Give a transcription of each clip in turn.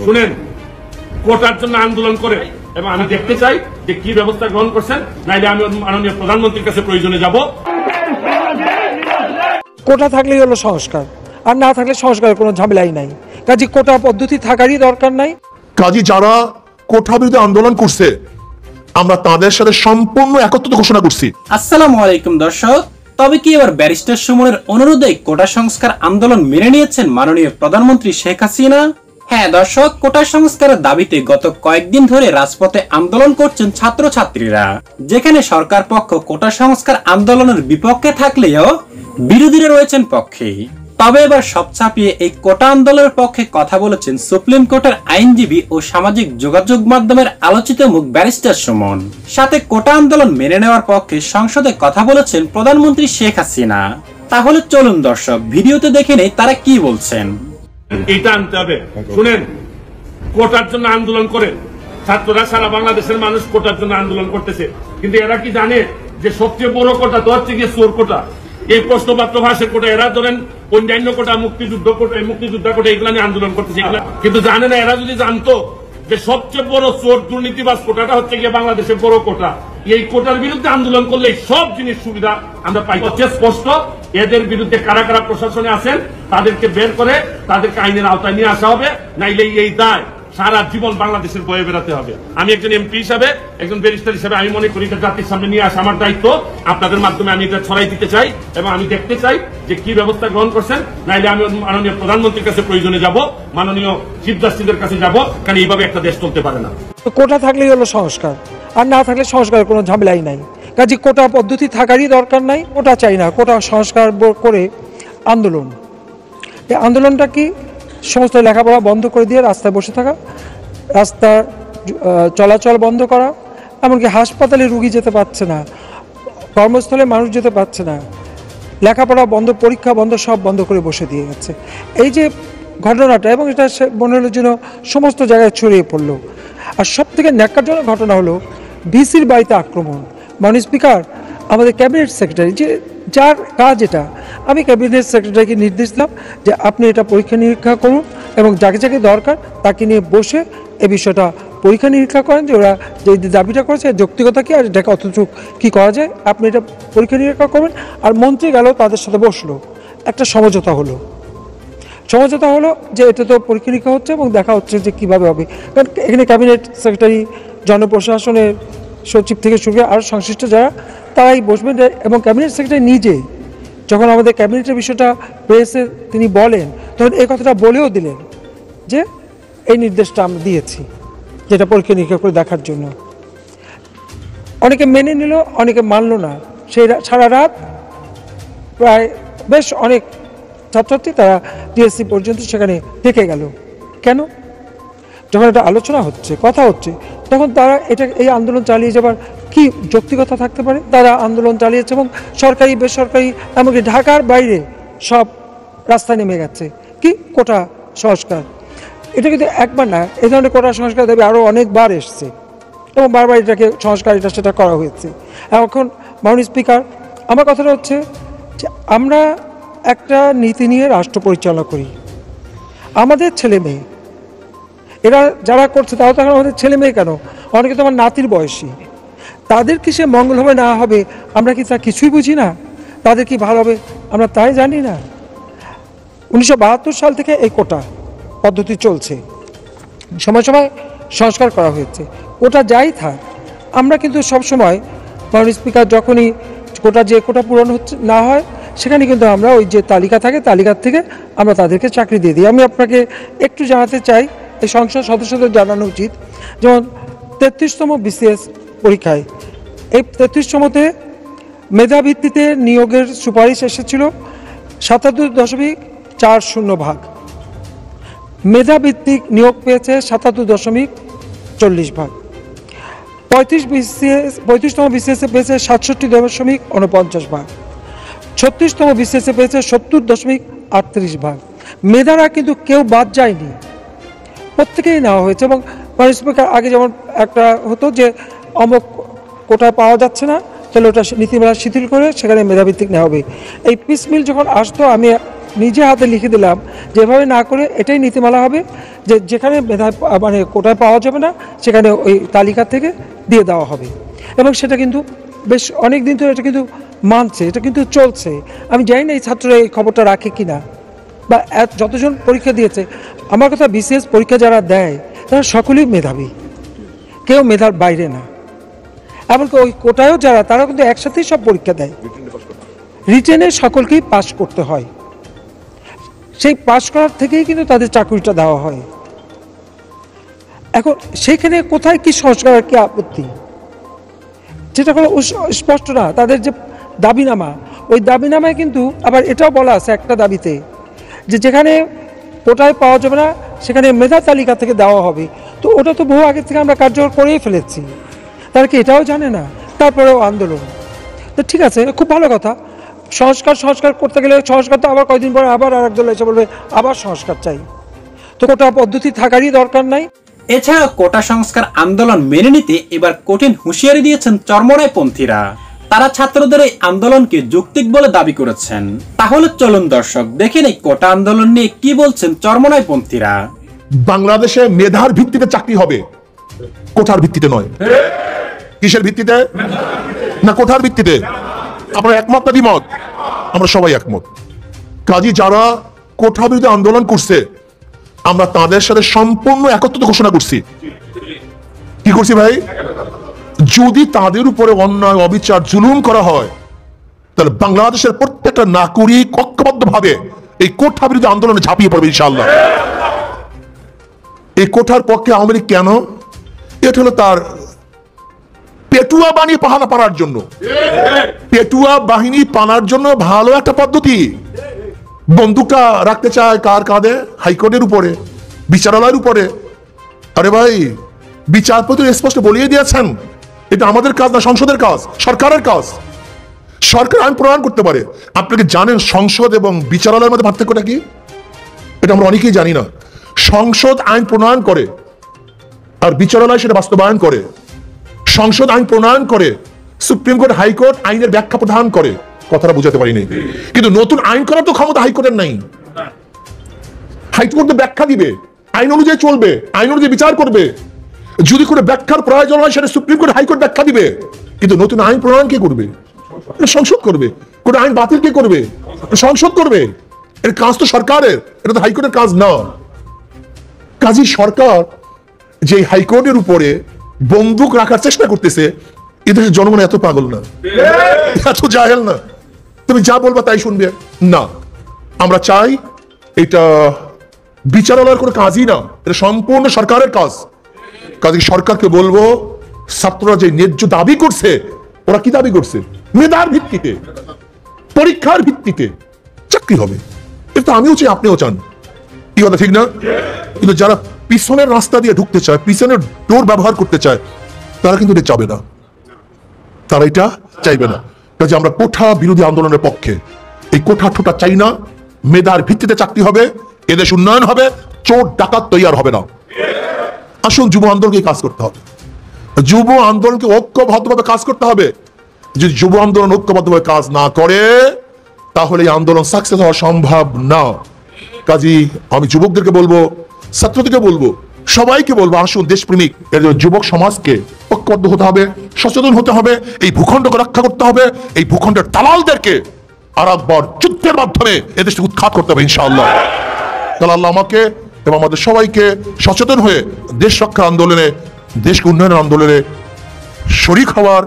শুনেন, কোটার জন্য আন্দোলন করে এবং আমি দেখতে চাই যে কি ব্যবস্থা গ্রহণ করছেন, নাইলে আমি মাননীয় প্রধানমন্ত্রীর কাছে প্রয়োজনে যাব। কোটা থাকলেই হলো সংস্কার, আর না থাকলে সংস্কারের কোনো ঝামেলাই নাই। কাজে কোটা পদ্ধতি থাকারই দরকার নাই। কাজী যারা কোটা বিরোধী আন্দোলন করছে আমরা তাদের সাথে সম্পূর্ণ একত্রিত ঘোষণা করছি। আসসালামু আলাইকুম দর্শক, তবে কি এবার ব্যারিস্টার সুমনের অনুরোধে কোটা সংস্কার আন্দোলন মেনে নিয়েছেন মাননীয় প্রধানমন্ত্রী শেখ হাসিনা? হ্যাঁ দর্শক, কোটা সংস্কারের দাবিতে গত কয়েকদিন ধরে রাজপথে আন্দোলন করছেন ছাত্রছাত্রীরা, যেখানে সরকার পক্ষ কোটা সংস্কার আন্দোলনের বিপক্ষে থাকলেও বিরোধীরা রয়েছেন পক্ষে। তবে এবার সব ছাপিয়ে এই কোটা আন্দোলনের পক্ষে কথা বলেছেন সুপ্রিম কোর্টের আইনজীবী ও সামাজিক যোগাযোগ মাধ্যমের আলোচিত মুখ ব্যারিস্টার সুমন। সাথে কোটা আন্দোলন মেনে নেওয়ার পক্ষে সংসদে কথা বলেছেন প্রধানমন্ত্রী শেখ হাসিনা। তাহলে চলুন দর্শক ভিডিওতে দেখে নেই তারা কি বলছেন। এইটা আনতে হবে। শুনেন, কোটার জন্য আন্দোলন করে ছাত্ররা, সারা বাংলাদেশের মানুষ কোটার জন্য আন্দোলন করতেছে, কিন্তু এরা কি জানে যে সবচেয়ে বড় কোটা তো হচ্ছে গিয়ে চোর কোটা, এই প্রশ্নপত্র ভাষের কোটা। এরা ধরেন অন্যান্য কোটা, মুক্তিযোদ্ধা কোটা, এগুলা নিয়ে আন্দোলন করতেছে, কিন্তু জানে না। এরা যদি জানতো যে সবচেয়ে বড় চোর দুর্নীতিবাজ কোটাটা হচ্ছে গিয়ে বাংলাদেশের বড় কোটা, এই কোটার বিরুদ্ধে আন্দোলন করলে সব জিনিস সুবিধা আমরা পাই। হচ্ছে স্পষ্ট, এদের বিরুদ্ধে কারা কারা প্রশাসনে আছেন তাদেরকে বের করে তাদেরকে আইনের আওতায় নিয়ে আসা হবে, নাইলে এই দায় সারা জীবন বাংলাদেশের বয়ে বেড়াতে হবে। আমি একজন এমপি হিসাবে, একজন ব্যারিস্টার হিসাবে আমি মনে করি এটা জাতির সামনে নিয়ে আসা আমার দায়িত্ব। আপনাদের মাধ্যমে আমি এটা ছড়াই দিতে চাই এবং আমি দেখতে চাই যে কি ব্যবস্থা গ্রহণ করছেন, নাইলে আমি মাননীয় প্রধানমন্ত্রীর কাছে প্রয়োজনে যাব, মাননীয় চিফ জাস্টিসের কাছে যাব, কারণ এইভাবে একটা দেশ চলতে পারে না। কোটা থাকলেই হলো সংস্কার, আর না থাকলে সংস্কারের কোনো ঝামেলাই নাই। কাজে কোটা পদ্ধতি থাকারই দরকার নাই। কোটা চাই না, কোটা সংস্কার করে আন্দোলন। এই আন্দোলনটা কি? সমস্ত লেখাপড়া বন্ধ করে দিয়ে রাস্তায় বসে থাকা, রাস্তার চলাচল বন্ধ করা, এমনকি হাসপাতালে রুগী যেতে পারছে না, কর্মস্থলে মানুষ যেতে পারছে না, লেখাপড়া বন্ধ, পরীক্ষা বন্ধ, সব বন্ধ করে বসে দিয়ে গেছে। এই যে ঘটনাটা, এবং এটা মনে হলো যেন সমস্ত জায়গায় ছড়িয়ে পড়লো। আর সব থেকে ন্যাক্কারজনক ঘটনা হলো ভিসির বাড়িতে আক্রমণ। মাননীয় স্পিকার, আমাদের ক্যাবিনেট সেক্রেটারি, যার কাজ এটা, আমি ক্যাবিনেট সেক্রেটারিকে নির্দেশ দিলাম যে আপনি এটা পরীক্ষা নিরীক্ষা করুন এবং যাকে যাকে দরকার তাকে নিয়ে বসে এ বিষয়টা পরীক্ষা নিরীক্ষা করেন, যে ওরা যে দাবিটা করেছে যৌক্তিকতা কি, আর এটাকে অতটুকু কী করা যায়, আপনি এটা পরীক্ষা নিরীক্ষা করবেন। আর মন্ত্রী গেল, তাদের সাথে বসলো, একটা সমঝোতা হলো যে এটা তো পরীক্ষা নিরীক্ষা হচ্ছে এবং দেখা হচ্ছে যে কীভাবে হবে। কারণ এখানে ক্যাবিনেট সেক্রেটারি, জনপ্রশাসনের সচিব থেকে শুরু করে আর সংশ্লিষ্ট যারা, তারাই বসবেন। এবং ক্যাবিনেট সেক্রেটারি নিজে যখন আমাদের ক্যাবিনেটের বিষয়টা প্রেসে তিনি বলেন, তখন এই কথাটা বলেও দিলেন যে এই নির্দেশটা আমরা দিয়েছি, যেটা পরীক্ষা নিরীক্ষা করে দেখার জন্য। অনেকে মেনে নিল, অনেকে মানল না। সেই সারা রাত প্রায় বেশ অনেক ছাত্রছাত্রী তারা ডিএসসি পর্যন্ত সেখানে থেকে গেল। কেন? যখন এটা আলোচনা হচ্ছে, কথা হচ্ছে, তখন তারা এই আন্দোলন চালিয়ে যাবার কি যৌক্তিকতা থাকতে পারে? তারা আন্দোলন চালিয়েছে এবং সরকারি বেসরকারি এমনকি ঢাকার বাইরে সব রাস্তায় নেমে গেছে। কি? কোটা সংস্কার। এটা কিন্তু একবার না, এই ধরনের কোটা সংস্কার দাবি আরও অনেকবার এসছে এবং বারবার এটাকে সংস্কার এটা সেটা করা হয়েছে। এখন মাননীয় স্পিকার, আমার কথাটা হচ্ছে যে আমরা একটা নীতি নিয়ে রাষ্ট্র পরিচালনা করি। আমাদের ছেলে মেয়ে, এরা যারা করছে তাও তো এখন আমাদের ছেলে মেয়ে, কেন অনেকে তো আমার নাতির বয়সী, তাদের কি সে মঙ্গল হবে না হবে আমরা কি তা কিছুই বুঝি না? তাদের কি ভালো হবে আমরা তাই জানি না? 1972 সাল থেকে এই কোটা পদ্ধতি চলছে, সময় সময় সংস্কার করা হয়েছে। কোটা যাই থাক, আমরা কিন্তু সবসময় মাননীয় স্পিকার যখনই কোটা পূরণ হচ্ছে না হয়, সেখানে কিন্তু আমরা ওই যে তালিকা থাকে, তালিকার থেকে আমরা তাদেরকে চাকরি দিয়ে দিই। আমি আপনাকে একটু জানাতে চাই, এই সংসদ সদস্যদের জানানো উচিত, যেমন 33তম বিসিএস পরীক্ষায় এই 33তমতে মেধাভিত্তিতে নিয়োগের সুপারিশ এসেছিল 77.40 মেধাভিত্তিক নিয়োগ পেয়েছে 77.40 35তম বিসিএসে পেয়েছে 67.49 36তম বিসিএসে পেয়েছে 70.38 মেধারা কিন্তু কেউ বাদ যায়নি, প্রত্যেকেই নেওয়া হয়েছে। এবং মাননীয় স্পিকার, আগে যেমন একটা হতো যে অমুক কোটায় পাওয়া যাচ্ছে না, তাহলে ওটা নীতিমালা শিথিল করে সেখানে মেধাভিত্তিক নেওয়া হবে। এই পিসমিল যখন আসতো, আমি নিজে হাতে লিখে দিলাম যেভাবে না করে এটাই নীতিমালা হবে যে যেখানে মেধায় মানে কোটায় পাওয়া যাবে না সেখানে ওই তালিকা থেকে দিয়ে দেওয়া হবে। এবং সেটা কিন্তু বেশ অনেক দিন ধরে এটা কিন্তু মানছে, এটা কিন্তু চলছে। আমি জানি না এই ছাত্ররা এই খবরটা রাখে কিনা বা যতজন পরীক্ষা দিয়েছে, আমার কথা বিসিএস পরীক্ষা যারা দেয় তারা সকলেই মেধাবী, কেউ মেধার বাইরে না। এমনকি ওই কোটায়ও যারা, তারা কিন্তু একসাথেই সব পরীক্ষা দেয়, রিটেনে সকলকেই পাস করতে হয়, সেই পাস করার থেকেই কিন্তু তাদের চাকরিটা দেওয়া হয়। এখন সেখানে কোথায় কি সংস্কার, কি আপত্তি, যেটা কোনো স্পষ্ট না। তাদের যে দাবিনামা, ওই দাবিনামায় কিন্তু আবার এটাও বলা আছে একটা দাবিতে যে যেখানে কোটায় পাওয়া যাবে না সেখানে মেধা তালিকা থেকে দেওয়া হবে। তো ওটা তো বহু আগে থেকে আমরা কার্যকর করেই ফেলেছি, তারা কি এটাও জানে না? তারপরেও আন্দোলন। তো ঠিক আছে, খুব ভালো কথা। সংস্কার করতে গেলে সংস্কার তো আবার কয়েকদিন পরে আবার আর একদল এসে বলবে আবার সংস্কার চাই, তো কোটা পদ্ধতি থাকারই দরকার নাই। এছাড়া কোটা সংস্কার আন্দোলন মেনে নিতে এবার কঠিন হুঁশিয়ারি দিয়েছেন চরমোনাইপন্থীরা। তারা ছাত্রদের এই আন্দোলনকে যৌক্তিক বলে দাবি করেছেন। তাহলে চলুন দর্শক দেখে নেই কোটা আন্দোলন নিয়ে কি বলছেন চরমোনাইপন্থীরা। বাংলাদেশে মেধার ভিত্তিতে চাকরি হবে, কোঠার ভিত্তিতে নয়। কিসের ভিত্তিতে? না কোঠার ভিত্তিতে। আপনারা একমত না দ্বিমত? আমরা সবাই একমত। কাজী যারা কোঠা বিরোধী আন্দোলন করছে, আমরা তাদের সাথে সম্পূর্ণ একত্রিত ঘোষণা করছি। কি করছি ভাই? যদি তাদের উপরে অন্যায়, অবিচার, জুলুম করা হয়, তাহলে বাংলাদেশের প্রত্যেকটা নাগরিক ঐক্যবদ্ধ ভাবে এই কোঠা বিরোধী আন্দোলনে ঝাঁপিয়ে পড়বে ইনশাআল্লাহ। এই কোঠার পক্ষে আওয়ামী লীগ কেন? এটা হলো তার পেটুয়া বানিয়ে পাহানা পানার জন্য, পেটুয়া বাহিনী পানার জন্য ভালো একটা পদ্ধতি। বন্দুকটা রাখতে চায় কার কাঁধে? হাইকোর্টের উপরে, বিচারালয়ের উপরে। আরে ভাই, বিচারপতি স্পষ্ট বলিয়ে দিয়েছেন এটা আমাদের কাজ না, সংসদের কাজ, সরকারের কাজ। সরকার আইন প্রণয়ন করতে পারে। আপনাকে জানেন সংসদ এবং বিচারালয়ের মধ্যে পার্থক্যটা কি? এটা আমরা অনেকেই জানি না। সংসদ আইন প্রণয়ন করে আর বিচারালয় সেটা বাস্তবায়ন করে। সংসদ আইন প্রণয়ন করে, সুপ্রিম কোর্ট, হাইকোর্ট আইনের ব্যাখ্যা প্রদান করে। কথাটা বুঝাতে পারিনি। কিন্তু নতুন আইন করার তো ক্ষমতা হাইকোর্টের নাই। হাইকোর্ট ব্যাখ্যা দিবে, আইন অনুযায়ী চলবে, আইন অনুযায়ী বিচার করবে। যদি কোনো ব্যাখ্যার প্রয়োজন হয় সেটা সুপ্রিম কোর্ট, হাইকোর্ট ব্যাখ্যা দিবে। কিন্তু নতুন আইন প্রণয়ন কে করবে? সংসদ করবে। কোন আইন বাতিল কে করবে? সংসদ করবে। এর কাজ তো সরকারের, এটা তো হাইকোর্টের কাজ না। কাজী সরকার যে হাইকোর্টের উপরে বন্দুক রাখার চেষ্টা করতেছে, এদেশের জনগণ এত পাগল না, এত জাহেল না। তুমি যা বলবা তাই শুনবে না। আমরা চাই এটা বিচারালয়ের কোনো কাজই না, এটা সম্পূর্ণ সরকারের কাজ। কাজে সরকারকে বলবো, ছাত্ররা যে ন্যায্য দাবি করছে, ওরা কি দাবি করছে? মেধার ভিত্তিতে, পরীক্ষার ভিত্তিতে চাকরি হবে। এটা আমিও চাই, আপনিও চান। কি কথা ঠিক না? কিন্তু যারা পিছনের রাস্তা দিয়ে ঢুকতে চায়, পিছনের ডোর ব্যবহার করতে চায়, তারা কিন্তু এটা চাবে না, তারা এটা চাইবে না। কাজে আমরা কোঠা বিরোধী আন্দোলনের পক্ষে। এই কোঠা ঠোঁটা চাই না। মেধার ভিত্তিতে চাকরি হবে, এদেশ উন্নয়ন হবে, চোর ডাকাত তৈয়ার হবে না। আসুন যুব আন্দোলনকে কাজ করতে হবে, যুব আন্দোলনকে ঐক্যবদ্ধভাবে কাজ করতে হবে। যদি যুব আন্দোলন ঐক্যবদ্ধভাবে কাজ না করে, তাহলে এই আন্দোলন সাকসেস হওয়া সম্ভব না। কাজী আমি যুবকদেরকে বলবো, ছাত্রদেরকে বলবো, সবাইকে বলবো, আসুন দেশপ্রেমিক যুবক সমাজকে ঐক্যবদ্ধ হতে হবে, সচেতন হতে হবে, এই ভূখণ্ডকে রক্ষা করতে হবে, এই ভূখণ্ডের দালালদেরকে আর একবার যুদ্ধের মাধ্যমে এদেশকে উৎখাত করতে হবে ইনশাআল্লাহ। তাহলে আল্লাহ আমাকে এবং আমাদের সবাইকে সচেতন হয়ে দেশ রক্ষা আন্দোলনে, দেশকে উন্নয়নের আন্দোলনে শরীক হওয়ার,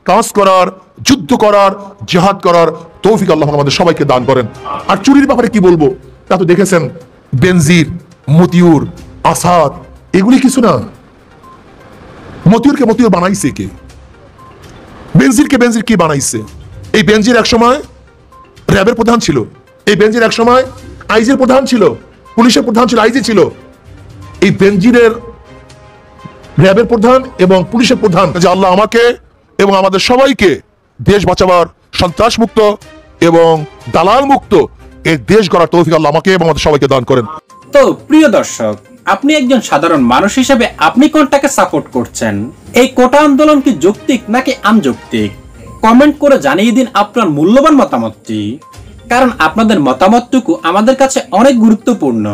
কাজ করার, যুদ্ধ করার, জিহাদ করার তৌফিক আল্লাহ আমাদের সবাইকে দান করেন। আর চুরির ব্যাপারে কি বলবো? তা তো দেখেছেন, বেনজির, মতিউর, আসাদ, এগুলি কিছু না। মতিউরকে মতিউর বানাইছে কে? বেনজিরকে বেনজির কি বানাইছে? এই বেনজির একসময় র্যাবের প্রধান ছিল, এই বেনজির একসময় আইজির প্রধান ছিল, পুলিশের প্রধান ছিল, আইজি ছিল। এই বেনজিরের, র্যাবের প্রধান এবং পুলিশের প্রধান, যে আল্লাহ আমাকে এবং আমাদের সবাইকে দেশ বাঁচাবার, সন্ত্রাস মুক্ত এবং দালাল মুক্ত এই দেশ গড়ার তৌফিক আল্লাহ আমাকে এবং আমাদের সবাইকে দান করেন। তো প্রিয় দর্শক, আপনি একজন সাধারণ মানুষ হিসেবে আপনি কোনটাকে সাপোর্ট করছেন? এই কোটা আন্দোলন কি যৌক্তিক নাকি আনযৌক্তিক? কমেন্ট করে জানিয়ে দিন আপনার মূল্যবান মতামতটি। কারণ আপনাদের মতামতটুকু আমাদের কাছে অনেক গুরুত্বপূর্ণ।